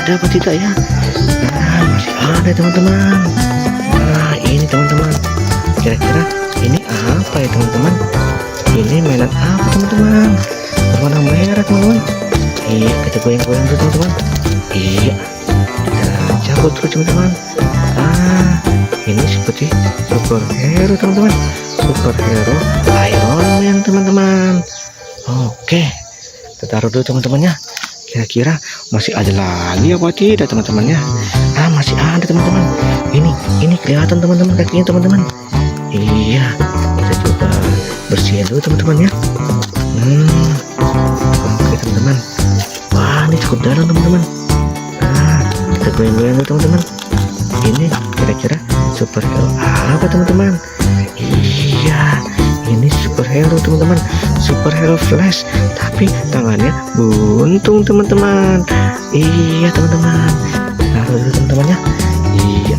ada apa tidak ya? Nah, masih ada teman-teman. Nah, ini teman-teman, kira-kira ini apa ya teman-teman? Ini mainan apa teman-teman? Warna merah teman-teman. Iya, kita goyang-goyang dulu teman-teman. Iya, kita cabut dulu teman-teman. Ini seperti superhero teman-teman, superhero Iron Man teman-teman. Oke, kita taruh dulu teman-temannya. Kira-kira masih ada lagi apa tidak teman-temannya? Masih ada teman-teman. Ini kelihatan teman-teman kakinya teman-teman. Iya, kita coba bersihin dulu teman-teman ya. Oke teman-teman. Wah, ini cukup dalam teman-teman. Kita goyang-goyang dulu teman-teman. Ini kira-kira superhero apa teman-teman? Iya, ini superhero teman-teman, superhero Flash, tapi tangannya buntung teman-teman. Iya teman-teman, taruh dulu teman-temannya. Iya.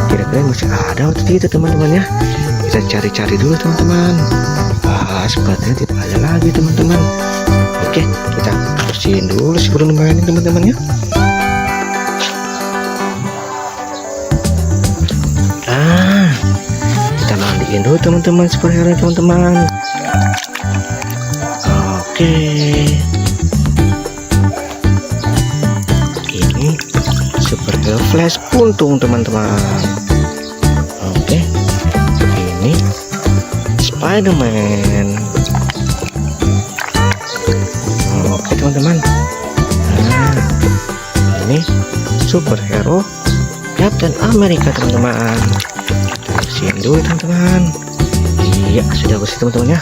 Kira-kira masih ada atau tidak teman-teman ya? Kita cari-cari dulu teman-teman. Sepertinya tidak ada lagi teman-teman. Oke, kita bersihin dulu sebelum mainin teman-teman ya. Kita mandiin dulu teman-teman superhero teman-teman. Oke, ini superhero Flash buntung teman-teman. Oke, ini Spider-Man. Oke teman-teman. Ini superhero Captain America teman-teman. Kita bersihin dulu teman-teman. Iya, sudah bersih teman-teman ya.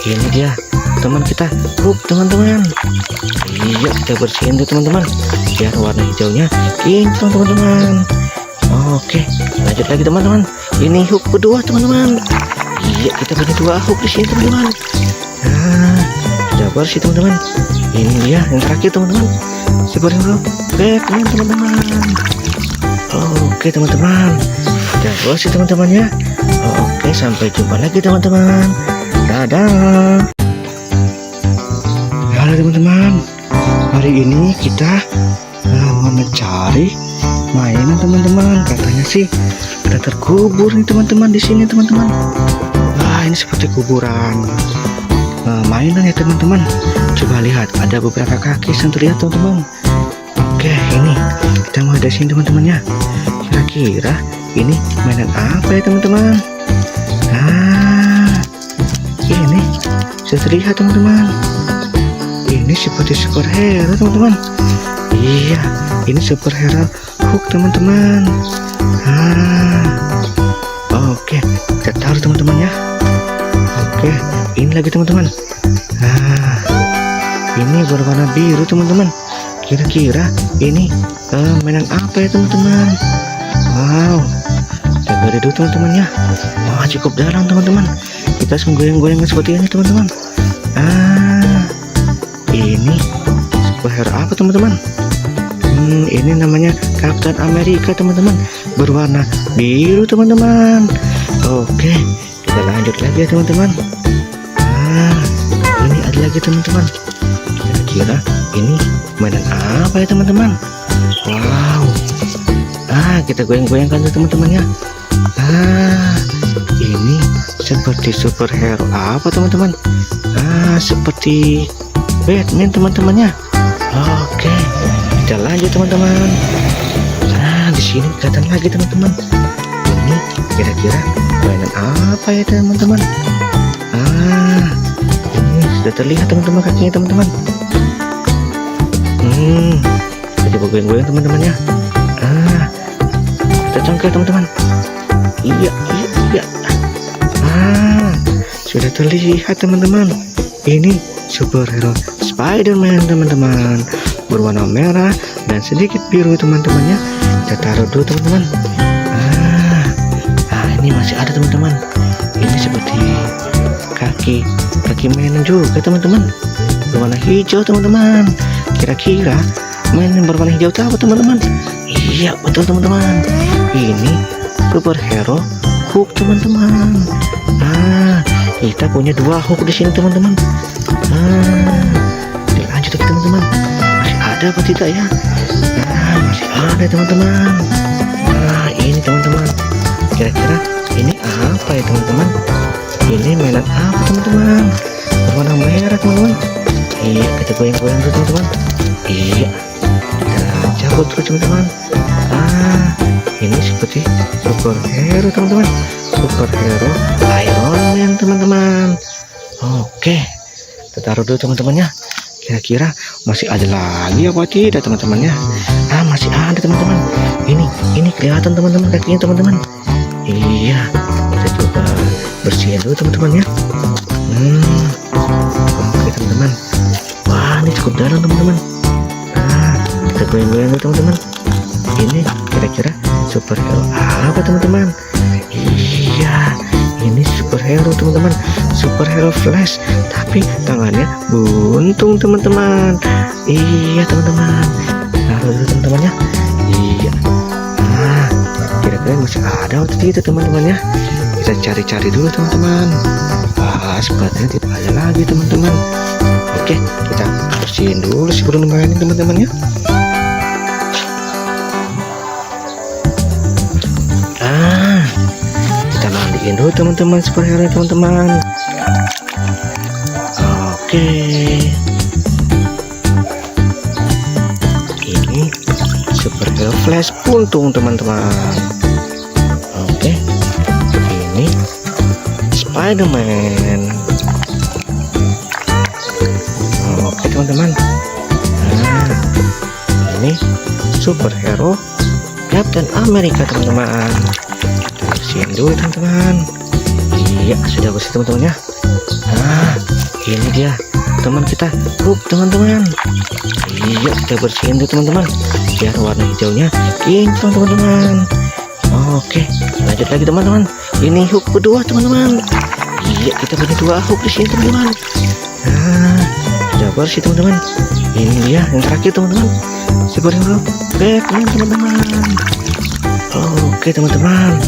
Ini dia teman kita, Hulk teman-teman. Iya, kita bersihin dulu teman-teman biar warna hijaunya kinclong teman-teman. Oke, lanjut lagi teman-teman. Ini Hulk kedua teman-teman. Iya, kita punya dua Hulk di sini teman-teman. Sudah bersih teman-teman. Ini dia yang terakhir teman-teman, superhero Batman teman-teman. Oke teman-teman, udah bersih teman-teman ya. Oke, sampai jumpa lagi teman-teman. Dadah. Halo teman-teman, hari ini kita mau mencari mainan teman-teman. Katanya sih ada terkubur nih teman-teman di sini teman-teman. Wah, ini seperti kuburan mainan ya teman-teman. Coba lihat, ada beberapa kaki yang terlihat teman-teman. Oke, ini kita mau dari sini teman-teman ya. Kira-kira ini mainan apa ya teman-teman? Ini sudah terlihat teman-teman. Ini seperti superhero teman-teman. Iya, ini superhero Hulk teman-teman. Oke, kita taruh teman-teman ya. Oke, ini lagi teman-teman. Ini berwarna biru teman-teman. Kira-kira ini mainan apa ya teman-teman? Wow, kita beri dulu teman-teman ya. Wah, cukup dalam teman-teman. Kita menggoyang-goyang seperti ini teman-teman. Ini superhero apa teman-teman? Ini namanya Captain America teman-teman, berwarna biru teman-teman. Oke, kita lanjut lagi ya teman-teman. Ini ada lagi teman-teman. Kira-kira ini mainan apa ya teman-teman? Wow. Kita goyang-goyangkan tuh teman-teman ya. Ini seperti superhero apa teman-teman? Seperti Batman teman-teman ya. Oke, kita lanjut teman-teman. Di sini kelihatan lagi teman-teman. Ini kira-kira mainan apa ya teman-teman? Ini sudah terlihat teman-teman kakinya teman-teman. Kita coba goyang-goyang teman-teman ya. Kita congkel teman-teman. Iya. Sudah terlihat teman-teman. Ini superhero Spider-Man teman-teman, berwarna merah dan sedikit biru teman-teman ya. Kita taruh dulu teman-teman. Ini masih ada teman-teman. Ini seperti kaki mainan juga teman-teman, berwarna hijau teman-teman. Kira-kira mainan berwarna hijau itu apa teman-teman? Iya, betul teman-teman. Ini superhero Hulk teman-teman. Kita punya dua Hulk di sini teman-teman. Lanjut lagi teman-teman. Masih ada apa tidak ya? Nah, masih ada teman-teman. Nah, ini teman-teman. Kira-kira ini apa ya teman-teman? Ini mainan apa teman-teman? Berwarna merah teman-teman. Iya, kita goyang-goyang dulu teman-teman. Iya, kita cabut dulu teman-teman. Ini seperti superhero teman-teman. Superhero Iron Man teman-teman. Oke, kita taruh dulu teman-teman ya. Kira-kira masih ada lagi apa tidak teman-teman ya? Masih ada teman-teman. Ini kelihatan teman-teman kakinya teman-teman. Iya, kita coba bersihin dulu teman-teman ya. Oke teman-teman. Wah, ini cukup dalam teman-teman. Kita goyang-goyang dulu teman-teman. Ini kira-kira superhero apa teman-teman? Iya, ini superhero teman-teman. Superhero Flash, tapi tangannya buntung teman-teman. Iya teman-teman. Taruh dulu teman-teman ya. Iya. Kira-kira masih ada atau tidak teman-teman ya? Kita cari-cari dulu teman-teman. Sepertinya tidak ada lagi teman-teman. Oke, kita bersihin dulu sebelum mainin teman-teman ya. Kita mandiin dulu teman-teman superhero teman-teman. Oke, ini superhero Flash buntung teman-teman. Oke, ini Spider-Man. Oke teman-teman. Ini superhero Captain America teman-teman. Bersihin dulu teman-teman. Iya, sudah bersih teman-teman ya. Ini dia teman kita, Hulk teman-teman. Iya, kita bersihin dulu teman-teman biar warna hijaunya kinclong teman-teman. Oke, lanjut lagi teman-teman. Ini Hulk kedua teman-teman. Iya, kita punya dua Hulk di sini teman-teman. Sudah bersih teman-teman. Ini dia yang terakhir teman-teman, superhero Batman teman-teman. Oke teman-teman,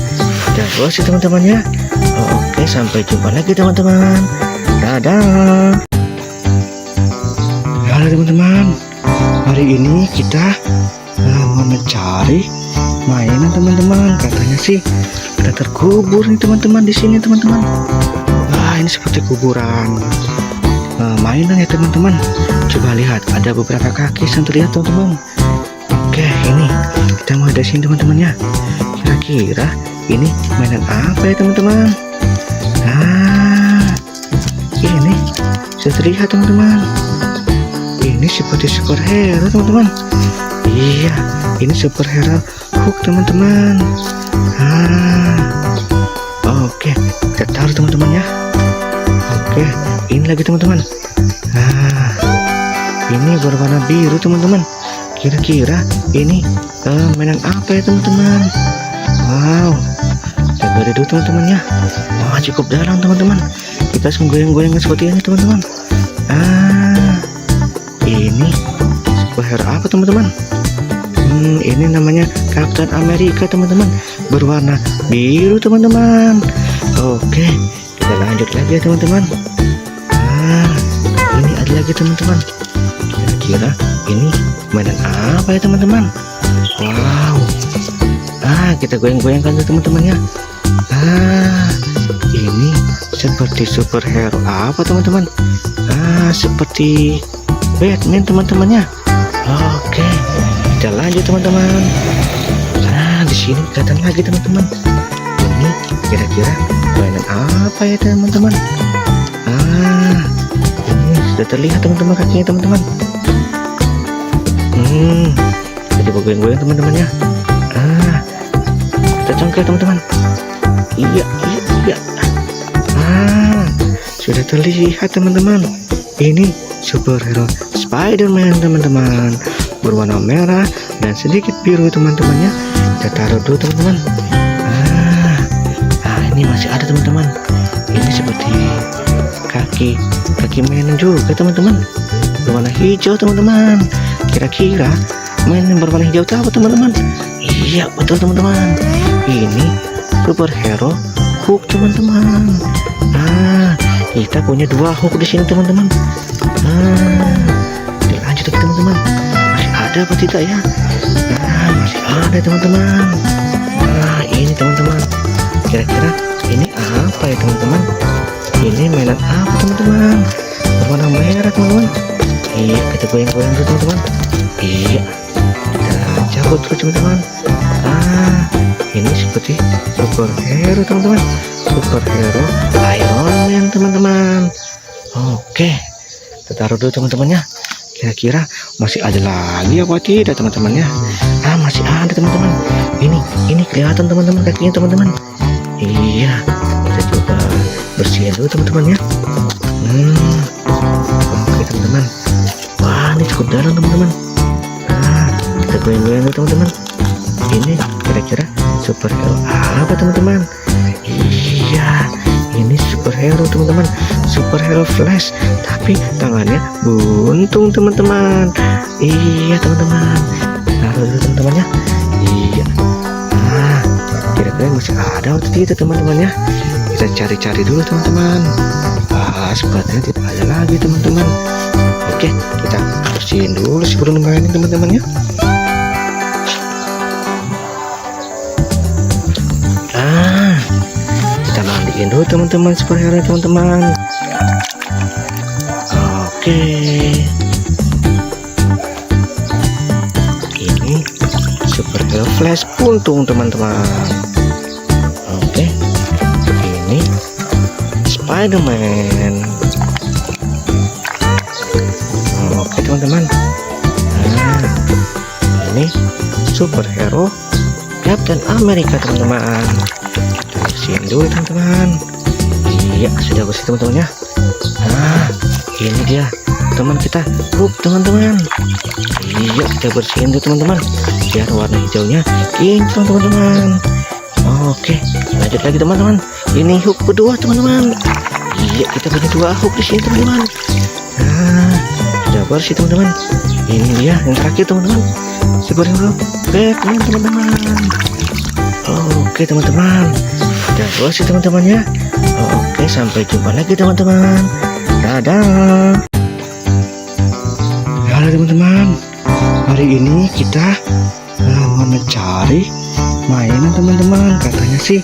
sudah bersih teman-teman ya. Oke, sampai jumpa lagi teman-teman. Dadah. Halo teman-teman, hari ini kita mau mencari mainan teman-teman. Katanya sih kita terkubur nih teman-teman di sini teman-teman. Wah, ini seperti kuburan mainan ya teman-teman. Coba lihat, ada beberapa kaki yang terlihat teman-teman. Oke, ini kita mau dari sini teman-teman ya. Kira-kira ini mainan apa ya teman-teman? Ini sudah terlihat teman-teman. Ini seperti superhero teman-teman. Iya, ini superhero Hulk teman-teman. Oke, kita taruh teman-teman ya. Oke, ini lagi teman-teman. Ini berwarna biru teman-teman. Kira-kira ini mainan apa ya teman-teman? Wow, kita gali dulu teman-teman ya. Wah, cukup dalam teman-teman. Kita harus menggoyang-goyang seperti ini teman-teman. Ini superhero apa teman-teman? Ini namanya Captain America teman-teman, berwarna biru teman-teman. Oke, kita lanjut lagi ya teman-teman. Ini ada lagi teman-teman. Kira-kira ini mainan apa ya teman-teman? Wow. Kita goyang-goyangkan tuh teman-teman ya. Ini seperti superhero apa teman-teman? Seperti Batman teman-teman ya. Oke, kita lanjut teman-teman. Di sini kelihatan lagi teman-teman. Ini kira-kira mainan apa ya teman-teman? Ini sudah terlihat teman-teman kakinya teman-teman. Kita coba goyang-goyang teman-teman ya. Kita congkel teman-teman. Iya. Sudah terlihat teman-teman. Ini superhero Spider-Man teman-teman, berwarna merah dan sedikit biru teman-teman ya. Kita taruh dulu teman-teman. Ini masih ada teman-teman. Ini seperti kaki mainan juga teman-teman, berwarna hijau teman-teman. Kira-kira mainan berwarna hijau itu apa teman-teman? Iya, betul teman-teman. Ini superhero Hulk teman-teman. Kita punya dua Hulk di sini teman-teman. Lanjut lagi teman-teman. Masih ada apa tidak ya? Nah, masih ada teman-teman. Nah, ini teman-teman. Kira-kira ini apa ya teman-teman? Ini mainan apa teman-teman? Berwarna merah teman-teman. Iya, kita goyang-goyang dulu teman-teman. Iya, kita cabut dulu teman-teman. Ini seperti superhero teman-teman. Superhero Iron Man teman-teman. Oke, kita taruh dulu teman-teman ya. Kira-kira masih ada lagi apa tidak teman-teman ya? Masih ada teman-teman. Ini kelihatan teman-teman kakinya teman-teman. Iya, kita coba bersihin dulu teman-teman ya. Oke teman-teman. Wah, ini cukup dalam teman-teman. Kita goyang-goyang dulu teman-teman. Ini kira-kira superhero apa teman-teman? Iya, ini superhero teman-teman. Superhero Flash, tapi tangannya buntung teman-teman. Iya teman-teman. Taruh dulu teman-teman ya. Iya. Kira-kira masih ada atau tidak teman-teman ya? Kita cari-cari dulu teman-teman. Sepertinya tidak ada lagi teman-teman. Oke, kita bersihin dulu sebelum mainin teman-teman ya. Kita mandiin dulu teman-teman superhero teman-teman. Oke, ini superhero Flash buntung teman-teman. Oke, ini Spider-Man. Oke teman-teman. Ini superhero Captain America teman-teman. Kita bersihin dulu teman-teman. Iya, sudah bersih teman-teman ya. Ini dia teman kita, Hulk teman-teman. Iya, kita bersihin dulu teman-teman biar warna hijaunya kinclong teman-teman. Oke, lanjut lagi teman-teman. Ini Hulk kedua teman-teman. Iya, kita punya dua Hulk di sini teman-teman. Sudah bersih teman-teman. Ini dia yang terakhir teman-teman, superhero Batman teman-teman. Oke teman-teman, sudah bersih teman-teman ya. Oke, sampai jumpa lagi teman-teman. Dadah. Halo teman-teman, hari ini kita mau mencari mainan teman-teman. Katanya sih